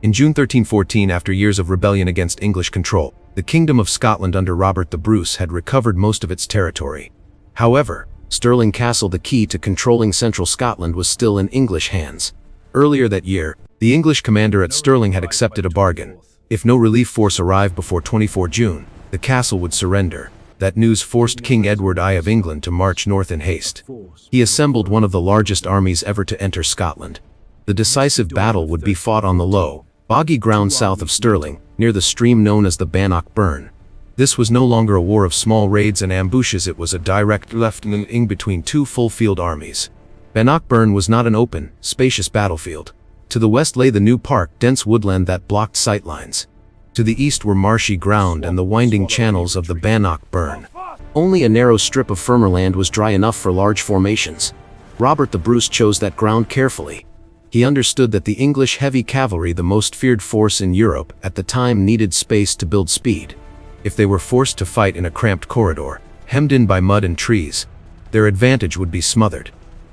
In June 1314, after years of rebellion against English control, the Kingdom of Scotland under Robert the Bruce had recovered most of its territory. However, Stirling Castle, the key to controlling central Scotland, was still in English hands. Earlier that year, the English commander at Stirling had accepted a bargain. If no relief force arrived before 24 June, the castle would surrender. That news forced King Edward I of England to march north in haste. He assembled one of the largest armies ever to enter Scotland. The decisive battle would be fought on the low, boggy ground south of Stirling, near the stream known as the Bannockburn. This was no longer a war of small raids and ambushes, it was a direct left-ing between two full-field armies. Bannockburn was not an open, spacious battlefield. To the west lay the new park, dense woodland that blocked sightlines. To the east were marshy ground and the winding channels of the Bannockburn. Only a narrow strip of firmer land was dry enough for large formations. Robert the Bruce chose that ground carefully. He understood that the English heavy cavalry, the most feared force in Europe at the time, needed space to build speed. If they were forced to fight in a cramped corridor, hemmed in by mud and trees, their advantage would be smothered.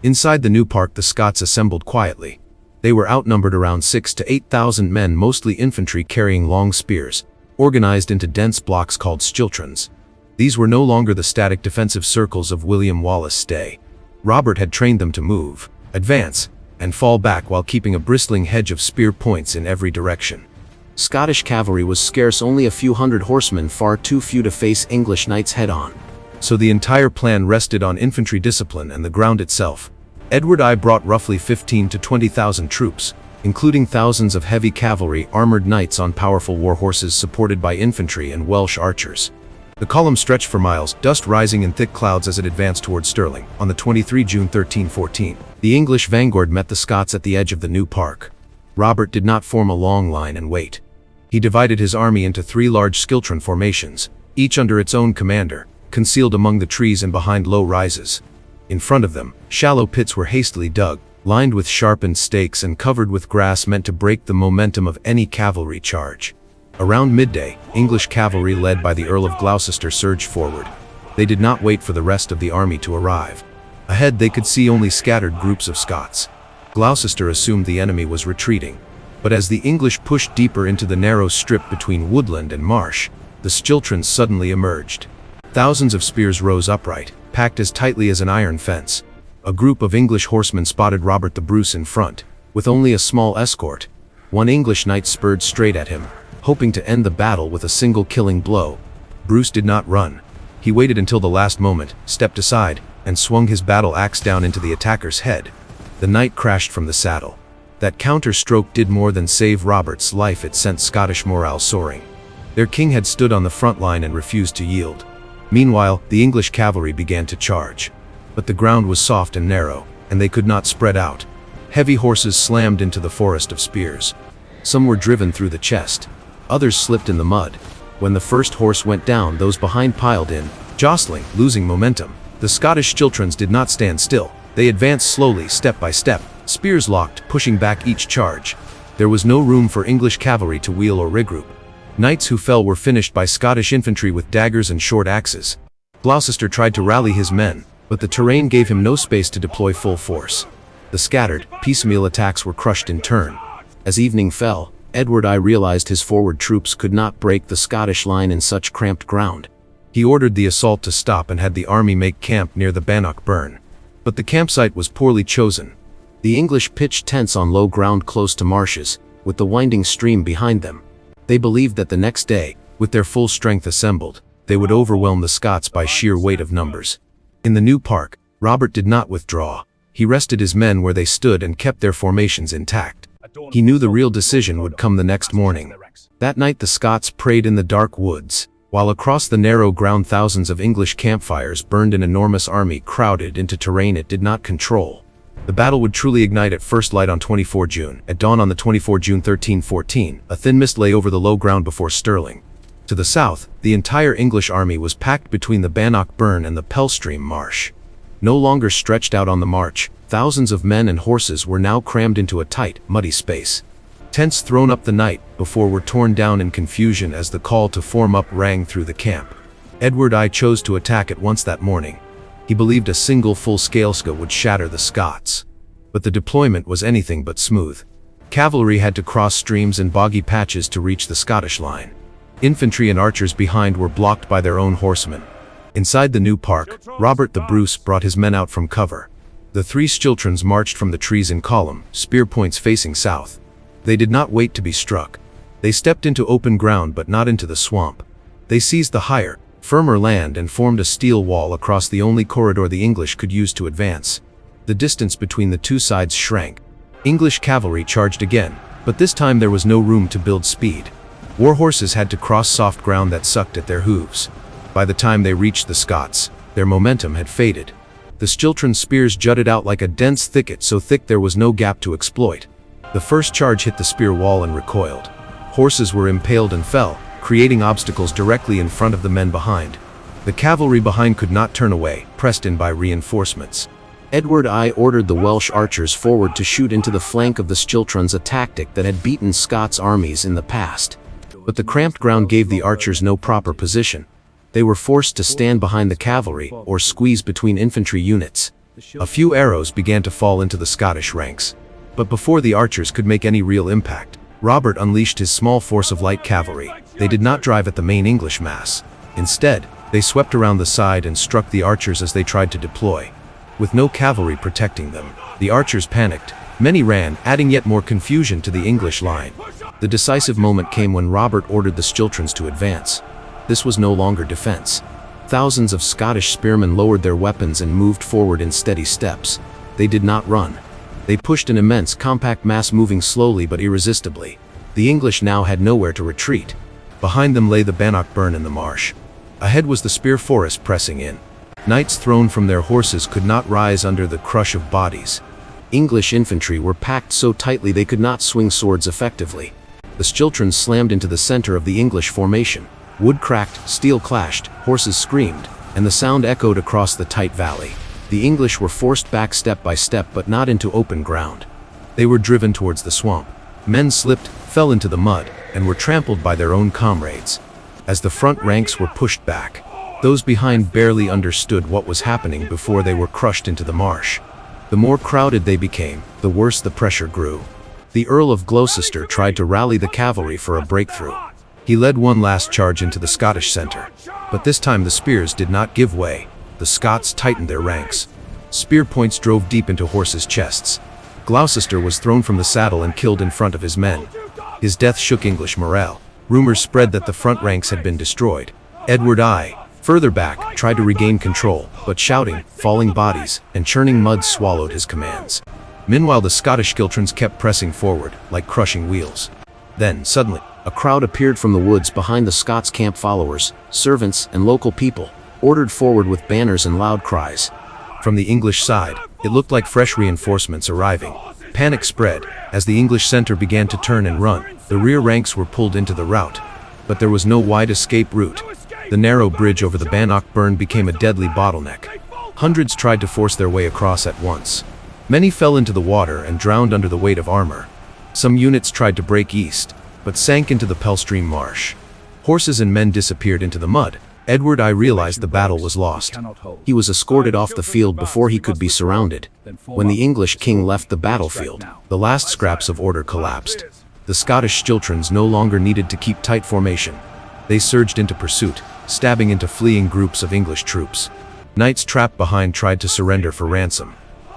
Inside the new park, the Scots assembled quietly. They were outnumbered around 6,000 to 8,000 men, mostly infantry carrying long spears, organized into dense blocks called schiltrons. These were no longer the static defensive circles of William Wallace's day. Robert had trained them to move, advance, and fall back while keeping a bristling hedge of spear points in every direction. Scottish cavalry was scarce, only a few hundred horsemen, far too few to face English knights head-on. So the entire plan rested on infantry discipline and the ground itself. Edward I brought roughly 15,000 to 20,000 troops, including thousands of heavy cavalry, armored knights on powerful war horses supported by infantry and Welsh archers. The column stretched for miles, dust rising in thick clouds as it advanced towards Stirling. On the 23 June 1314, the English vanguard met the Scots at the edge of the new park. Robert did not form a long line and wait. He divided his army into three large schiltron formations, each under its own commander, concealed among the trees and behind low rises. In front of them, shallow pits were hastily dug, lined with sharpened stakes and covered with grass meant to break the momentum of any cavalry charge. Around midday, English cavalry led by the Earl of Gloucester surged forward. They did not wait for the rest of the army to arrive. Ahead they could see only scattered groups of Scots. Gloucester assumed the enemy was retreating. But as the English pushed deeper into the narrow strip between woodland and marsh, the schiltrons suddenly emerged. Thousands of spears rose upright, packed as tightly as an iron fence. A group of English horsemen spotted Robert the Bruce in front, with only a small escort. One English knight spurred straight at him, hoping to end the battle with a single killing blow. Bruce did not run. He waited until the last moment, stepped aside, and swung his battle axe down into the attacker's head. The knight crashed from the saddle. That counter-stroke did more than save Robert's life, it sent Scottish morale soaring. Their king had stood on the front line and refused to yield. Meanwhile, the English cavalry began to charge. But the ground was soft and narrow, and they could not spread out. Heavy horses slammed into the forest of spears. Some were driven through the chest. Others slipped in the mud. When the first horse went down, those behind piled in, jostling, losing momentum. The Scottish schiltrons did not stand still. They advanced slowly, step by step, spears locked, pushing back each charge. There was no room for English cavalry to wheel or regroup. Knights who fell were finished by Scottish infantry with daggers and short axes. Gloucester tried to rally his men, but the terrain gave him no space to deploy full force. The scattered, piecemeal attacks were crushed in turn. As evening fell, Edward I realized his forward troops could not break the Scottish line in such cramped ground. He ordered the assault to stop and had the army make camp near the Bannockburn. But the campsite was poorly chosen. The English pitched tents on low ground close to marshes, with the winding stream behind them. They believed that the next day, with their full strength assembled, they would overwhelm the Scots by sheer weight of numbers. In the new park, Robert did not withdraw. He rested his men where they stood and kept their formations intact. He knew the real decision would come the next morning. That night the Scots prayed in the dark woods, while across the narrow ground thousands of English campfires burned. An enormous army crowded into terrain it did not control. The battle would truly ignite at first light on 24 June. At dawn on the 24 June 1314, a thin mist lay over the low ground before Stirling. To the south, the entire English army was packed between the Bannockburn and the Pellstream marsh. No longer stretched out on the march, thousands of men and horses were now crammed into a tight, muddy space. Tents thrown up the night before were torn down in confusion as the call to form up rang through the camp. Edward I chose to attack at once that morning. He believed a single full-scale skirmish would shatter the Scots. But the deployment was anything but smooth. Cavalry had to cross streams and boggy patches to reach the Scottish line. Infantry and archers behind were blocked by their own horsemen. Inside the new park, Robert the Bruce brought his men out from cover. The 3 schiltrons marched from the trees in column, spear points facing south. They did not wait to be struck. They stepped into open ground but not into the swamp. They seized the higher, firmer land and formed a steel wall across the only corridor the English could use to advance. The distance between the two sides shrank. English cavalry charged again, but this time there was no room to build speed. War horses had to cross soft ground that sucked at their hooves. By the time they reached the Scots, their momentum had faded. The schiltron spears jutted out like a dense thicket so thick there was no gap to exploit. The first charge hit the spear wall and recoiled. Horses were impaled and fell, creating obstacles directly in front of the men behind. The cavalry behind could not turn away, pressed in by reinforcements. Edward I ordered the Welsh archers forward to shoot into the flank of the schiltrons, a tactic that had beaten Scots armies in the past. But the cramped ground gave the archers no proper position. They were forced to stand behind the cavalry or squeeze between infantry units. A few arrows began to fall into the Scottish ranks. But before the archers could make any real impact, Robert unleashed his small force of light cavalry. They did not drive at the main English mass. Instead, they swept around the side and struck the archers as they tried to deploy. With no cavalry protecting them, the archers panicked. Many ran, adding yet more confusion to the English line. The decisive moment came when Robert ordered the schiltrons to advance. This was no longer defense. Thousands of Scottish spearmen lowered their weapons and moved forward in steady steps. They did not run. They pushed an immense, compact mass moving slowly but irresistibly. The English now had nowhere to retreat. Behind them lay the Bannockburn and the marsh. Ahead was the spear forest pressing in. Knights thrown from their horses could not rise under the crush of bodies. English infantry were packed so tightly they could not swing swords effectively. The schiltrons slammed into the center of the English formation. Wood cracked, steel clashed, horses screamed, and the sound echoed across the tight valley. The English were forced back step by step but not into open ground. They were driven towards the swamp. Men slipped, fell into the mud, and were trampled by their own comrades. As the front ranks were pushed back, those behind barely understood what was happening before they were crushed into the marsh. The more crowded they became, the worse the pressure grew. The Earl of Gloucester tried to rally the cavalry for a breakthrough. He led one last charge into the Scottish center. But this time the spears did not give way. The Scots tightened their ranks. Spear points drove deep into horses' chests. Gloucester was thrown from the saddle and killed in front of his men. His death shook English morale. Rumors spread that the front ranks had been destroyed. Edward I, further back, tried to regain control, but shouting, falling bodies, and churning mud swallowed his commands. Meanwhile the Scottish schiltrons kept pressing forward, like crushing wheels. Then, suddenly, a crowd appeared from the woods behind the Scots' camp. Followers, servants, and local people, ordered forward with banners and loud cries. From the English side, it looked like fresh reinforcements arriving. Panic spread. As the English center began to turn and run, the rear ranks were pulled into the rout. But there was no wide escape route. The narrow bridge over the Bannockburn became a deadly bottleneck. Hundreds tried to force their way across at once. Many fell into the water and drowned under the weight of armor. Some units tried to break east, but sank into the Pelstream marsh. Horses and men disappeared into the mud. Edward I realized the battle was lost. He was escorted off the field before he could be surrounded. When the English king left the battlefield, the last scraps of order collapsed. The Scottish schiltrons no longer needed to keep tight formation. They surged into pursuit, stabbing into fleeing groups of English troops. Knights trapped behind tried to surrender for ransom.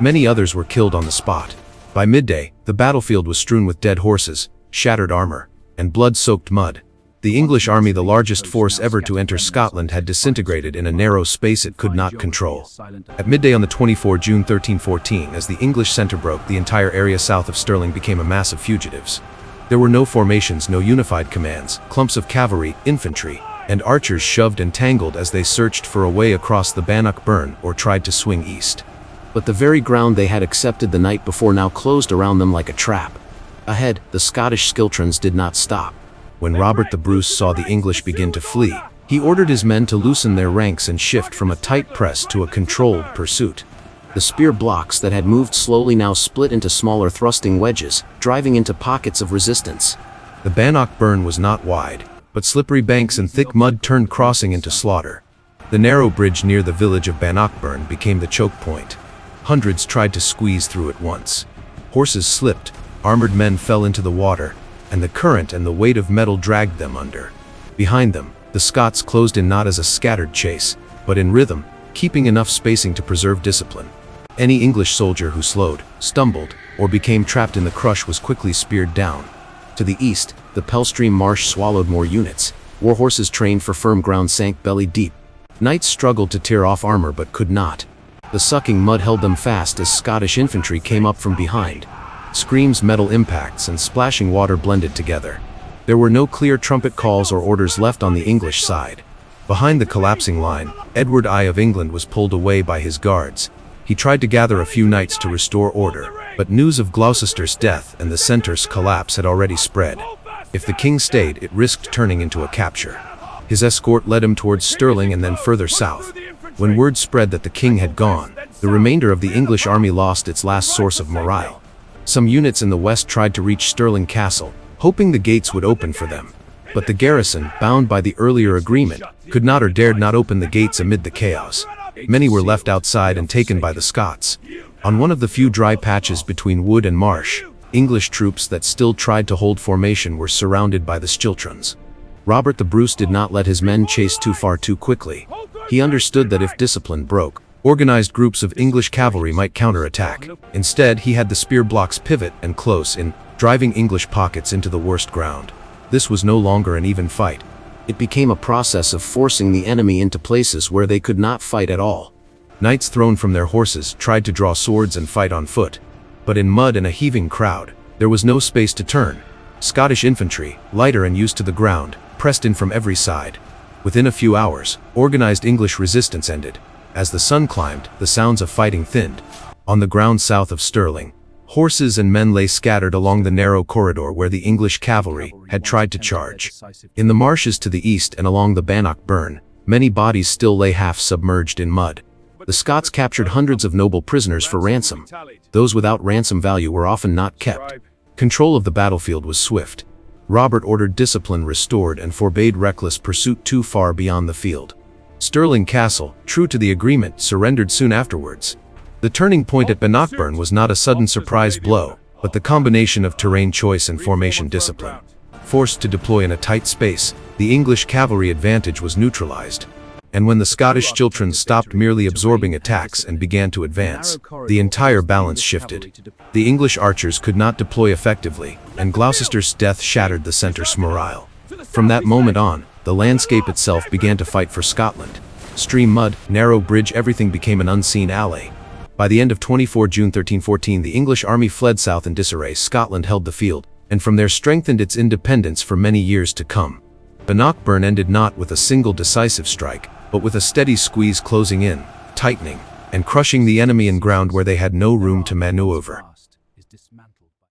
Many others were killed on the spot. By midday, the battlefield was strewn with dead horses, shattered armor, and blood-soaked mud. The English army, the largest force ever to enter Scotland, had disintegrated in a narrow space it could not control. At midday on the 24th June 1314, as the English center broke, the entire area south of Stirling became a mass of fugitives. There were no formations, no unified commands. Clumps of cavalry, infantry, and archers shoved and tangled as they searched for a way across the Bannockburn or tried to swing east. But the very ground they had accepted the night before now closed around them like a trap. Ahead, the Scottish schiltrons did not stop. When Robert the Bruce saw the English begin to flee, he ordered his men to loosen their ranks and shift from a tight press to a controlled pursuit. The spear blocks that had moved slowly now split into smaller thrusting wedges, driving into pockets of resistance. The Bannockburn was not wide, but slippery banks and thick mud turned crossing into slaughter. The narrow bridge near the village of Bannockburn became the choke point. Hundreds tried to squeeze through at once. Horses slipped, Armored men fell into the water, and the current and the weight of metal dragged them under. Behind them, the Scots closed in not as a scattered chase, but in rhythm, keeping enough spacing to preserve discipline. Any English soldier who slowed, stumbled, or became trapped in the crush was quickly speared down. To the east, the Pellstream Marsh swallowed more units. War horses trained for firm ground sank belly deep. Knights struggled to tear off armor but could not. The sucking mud held them fast as Scottish infantry came up from behind. Screams, metal impacts, and splashing water blended together. There were no clear trumpet calls or orders left on the English side. Behind the collapsing line, Edward I of England was pulled away by his guards. He tried to gather a few knights to restore order, but news of Gloucester's death and the centre's collapse had already spread. If the king stayed, it risked turning into a capture. His escort led him towards Stirling and then further south. When word spread that the king had gone, the remainder of the English army lost its last source of morale. Some units in the west tried to reach Stirling Castle, hoping the gates would open for them. But the garrison, bound by the earlier agreement, could not or dared not open the gates amid the chaos. Many were left outside and taken by the Scots. On one of the few dry patches between wood and marsh, English troops that still tried to hold formation were surrounded by the Schiltrons. Robert the Bruce did not let his men chase too far too quickly. He understood that if discipline broke, organized groups of English cavalry might counterattack. Instead, he had the spear blocks pivot and close in, driving English pockets into the worst ground. This was no longer an even fight. It became a process of forcing the enemy into places where they could not fight at all. Knights thrown from their horses tried to draw swords and fight on foot. But in mud and a heaving crowd, there was no space to turn. Scottish infantry, lighter and used to the ground, pressed in from every side. Within a few hours, organized English resistance ended. As the sun climbed, the sounds of fighting thinned. On the ground south of Stirling, horses and men lay scattered along the narrow corridor where the English cavalry had tried to charge. In the marshes to the east and along the Bannockburn, many bodies still lay half submerged in mud. The Scots captured hundreds of noble prisoners for ransom. Those without ransom value were often not kept. Control of the battlefield was swift. Robert ordered discipline restored and forbade reckless pursuit too far beyond the field. Stirling Castle, true to the agreement, surrendered soon afterwards. The turning point at Bannockburn was not a sudden surprise blow, but the combination of terrain choice and formation discipline. Forced to deploy in a tight space, the English cavalry advantage was neutralized. And when the Scottish Schiltrons stopped merely absorbing attacks and began to advance, the entire balance shifted. The English archers could not deploy effectively, and Gloucester's death shattered the centre's morale. From that moment on, the landscape itself began to fight for Scotland. Stream mud, narrow bridge, everything became an unseen ally. By the end of 24 June 1314, the English army fled south in disarray. Scotland held the field, and from there strengthened its independence for many years to come. Bannockburn ended not with a single decisive strike, but with a steady squeeze, closing in, tightening, and crushing the enemy in ground where they had no room to maneuver.